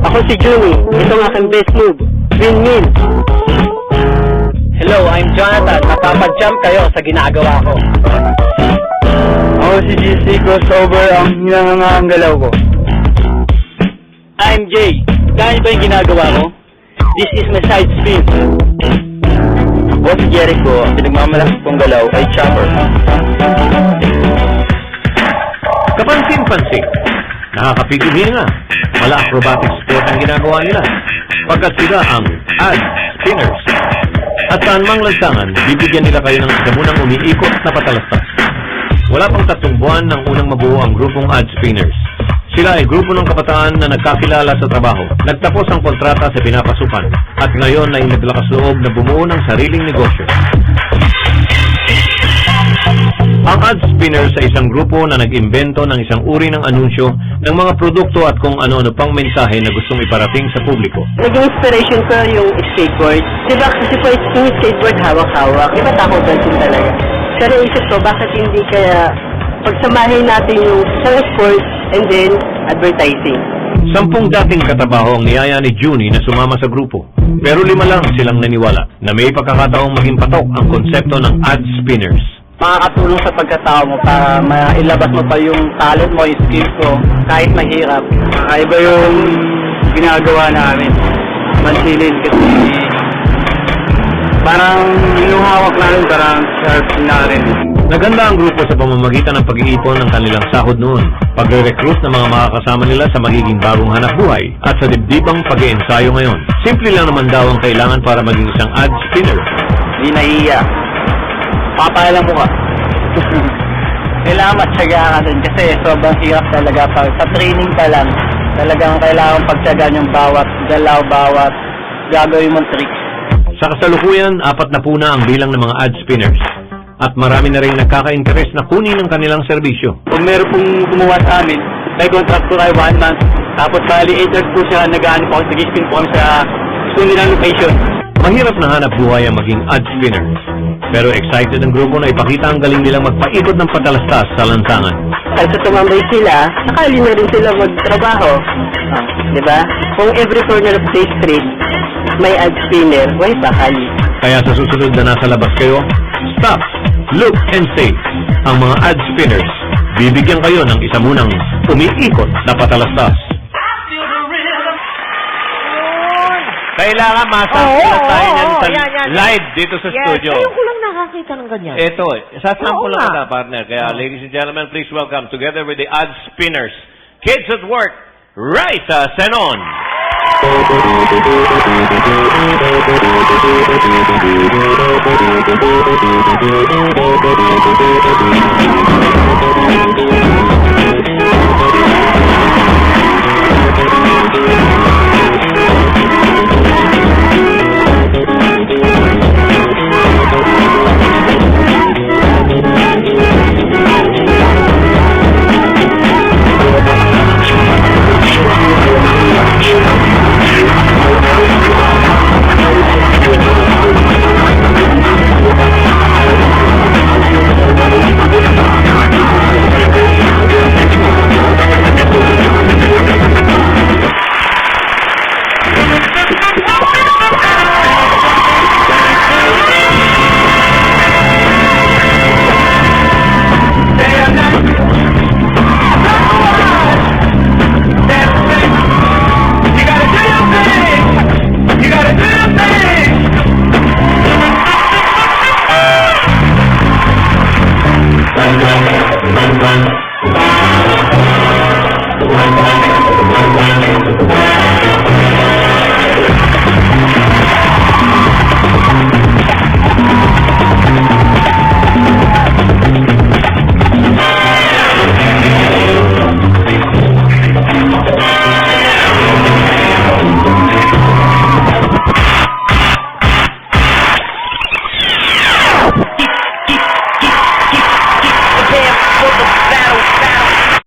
Ako si Juni. Ito ang aking best move. Win-win. Hello, I'm Jonathan. Napapag-jump kayo sa ginagawa ko. Ako si GC, crossover ang hinangangalaw ko. I'm Jay. Kaya ba yung ginagawa ko? This is my side spin. Ako si Jericho, ang pinagmamalaki kong galaw ay chopper. Kapansin-pansin, nakakapigil nga. Wala acrobatic sport ang ginagawa nila. Pagkat sila ang ad spinners. At saan mang lansangan, bibigyan nila kayo ng isa munang umiikot na patalastas. Wala pang 3 buwan nang unang mabuo ang grupong ad spinners. Sila ay grupo ng kabataan na nagkakilala sa trabaho. Nagtapos ang kontrata sa pinapasukan at ngayon ay naglakas loob na bumuo ng sariling negosyo. Ang ad spinners ay isang grupo na nag-imbento ng isang uri ng anunsyo ng mga produkto at kung ano-ano pang mensahe na gustong iparating sa publiko. Naging inspiration ko yung skateboard. Diba kasi po yung skateboard hawak-hawak. Diba takutan din talaga? Pero isip ko, bakit hindi kaya pagsamahin natin yung isang sport and then advertising. 10 dating katabaho ang niyaya ni Junie na sumama sa grupo. Pero 5 lang silang naniwala na may pagkakataong maging patok ang konsepto ng ad spinners. Makakatulong sa pagkatao mo para mailabas mo pa yung talent mo, yung skills mo, kahit mahirap. Kakaiba yung ginagawa namin. Mansilin kasi parang yung hawak namin parang sharp na rin. Naganda ang grupo sa pamamagitan ng pag-iipon ng kanilang sahod noon, pagre-recruit ng mga makakasama nila sa magiging bagong hanap buhay, at sa dibdibang pag-iensayo ngayon. Simple lang naman daw ang kailangan para maging isang ad spinner. Hindi nahiya. Papayalan mo ka. Kailangan matyaga ka din kasi sobrang hirap talaga. Sa training pa lang, talagang kailangan pagtyagaan yung bawat galaw, bawat gagawin mong tricks. Sa kasalukuyan, 4 na po na ang bilang ng mga ad spinners. At marami na rin nagkaka-interest na kunin ang kanilang serbisyo. Kung meron pong kumuha sa amin, may contract po kayo 1 month. Tapos bali 8 hours po siya, nag-ano po, nag-spin po kami sa gusto nilang location. Mahirap na hanap buhay ang maging ad spinner. Pero excited ang grupo na ipakita ang galing nilang magpaikot ng patalastas sa lansangan. Kasi tumambay sila, sakali na rin sila magtrabaho. Diba? Kung every corner of the street, may ad spinner, why sakali? Kaya sa susunod na nasa labas kayo, stop, look, and say, ang mga ad spinners, bibigyan kayo ng isa munang umiikot na patalastas. Kailangan masample tayo niyan sa live dito sa studio. Ngayon ko lang nakakita ng ganyan. Ito, sasample Oo lang nga. na partner. Kaya ladies and gentlemen, please welcome together with the ad spinners, Kids at Work, Raisa Senon. Bang bang